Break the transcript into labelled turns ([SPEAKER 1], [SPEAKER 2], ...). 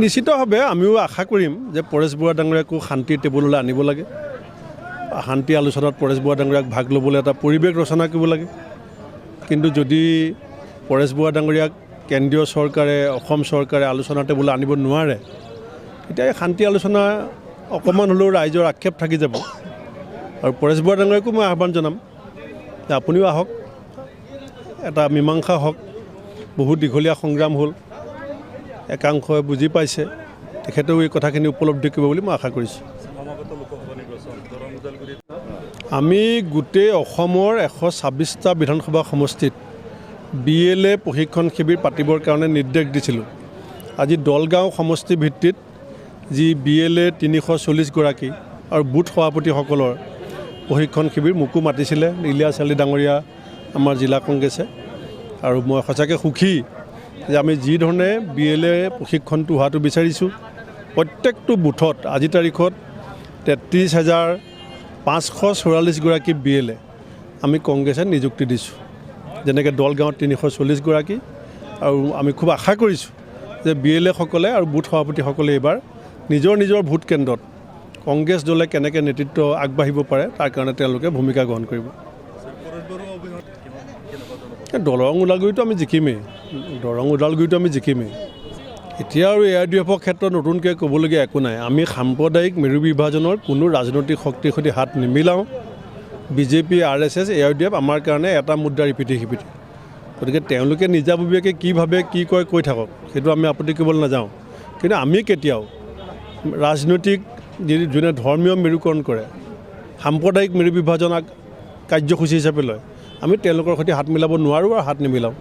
[SPEAKER 1] নিশ্চিতভাৱে আমিও আশা কৰিম যে পৰেশ বৰুৱা ডাঙৰীয়াকো শান্তিৰ টেবুললৈ আনিব লাগে, শান্তি আলোচনাত পৰেশ বৰুৱা ডাঙৰীয়াক ভাগ ল'বলৈ এটা পৰিৱেশ ৰচনা কৰিব লাগে। কিন্তু যদি পৰেশ বৰুৱা ডাঙৰীয়াক কেন্দ্ৰীয় চৰকাৰে অসম চৰকাৰে আলোচনা টেবুললৈ আনিব নোৱাৰে, তেতিয়া এই শান্তি আলোচনা অকণমান হ'লেও ৰাইজৰ আক্ষেপ থাকি যাব। আৰু পৰেশ বৰুৱা ডাঙৰীয়াকো মই আহ্বান জনাম যে আপুনিও আহক, এটা মীমাংসা হওক। বহুত দীঘলীয়া সংগ্ৰাম হ'ল, একাংশই বুজি পাইছে, তেখেতেও এই কথাখিনি উপলব্ধি কৰিব বুলি মই আশা কৰিছোঁ। আমি গোটেই অসমৰ 126টা বিধানসভা সমষ্টিত BLA প্ৰশিক্ষণ শিবিৰ পাতিবৰ কাৰণে নিৰ্দেশ দিছিলোঁ। আজি দলগাঁও সমষ্টি ভিত্তিত যি BLA 340 গৰাকী আৰু বুথ সভাপতিসকলৰ প্ৰশিক্ষণ শিবিৰ মোকো মাতিছিলে ইলিয়াছ আলী ডাঙৰীয়া আমাৰ জিলা কংগ্ৰেছে। আৰু মই সঁচাকৈ সুখী যে আমি যি ধৰণে BLA প্ৰশিক্ষণটো হোৱাটো বিচাৰিছোঁ, প্ৰত্যেকটো বুথত আজি তাৰিখত 33,544 গৰাকী BLA আমি কংগ্ৰেছে নিযুক্তি দিছোঁ। যেনেকৈ দলগাঁৱত 340 গৰাকী, আৰু আমি খুব আশা কৰিছোঁ যে BLA সকলে আৰু বুথ সভাপতিসকলে এইবাৰ নিজৰ নিজৰ ভোট কেন্দ্ৰত কংগ্ৰেছ দলে কেনেকৈ নেতৃত্ব আগবাঢ়িব পাৰে তাৰ কাৰণে তেওঁলোকে ভূমিকা গ্ৰহণ কৰিব। দৰং ওদালগুৰিটো আমি জিকিমেই, এতিয়া আৰু ARDFৰ ক্ষেত্ৰত নতুনকৈ ক'বলগীয়া একো নাই। আমি সাম্প্ৰদায়িক মেৰু বিভাজনৰ কোনো ৰাজনৈতিক শক্তিৰ সৈতে হাত নিমিলাওঁ। BJP, RSS, ARDF আমাৰ কাৰণে এটা মুদ্ৰাৰ ইপিঠি সিপিঠি। গতিকে তেওঁলোকে নিজাববীয়াকৈ কি ভাবে কি কয় কৈ থাকক, সেইটো আমি আপত্তি কৰিবলৈ নাযাওঁ। কিন্তু আমি কেতিয়াও ৰাজনৈতিক যোনে ধৰ্মীয় মেৰুকৰণ কৰে, সাম্প্ৰদায়িক মেৰু বিভাজনক কাৰ্যসূচী হিচাপে লয়, আমি তেওঁলোকৰ সৈতে হাত মিলাব নোৱাৰোঁ আৰু হাত নিমিলাওঁ।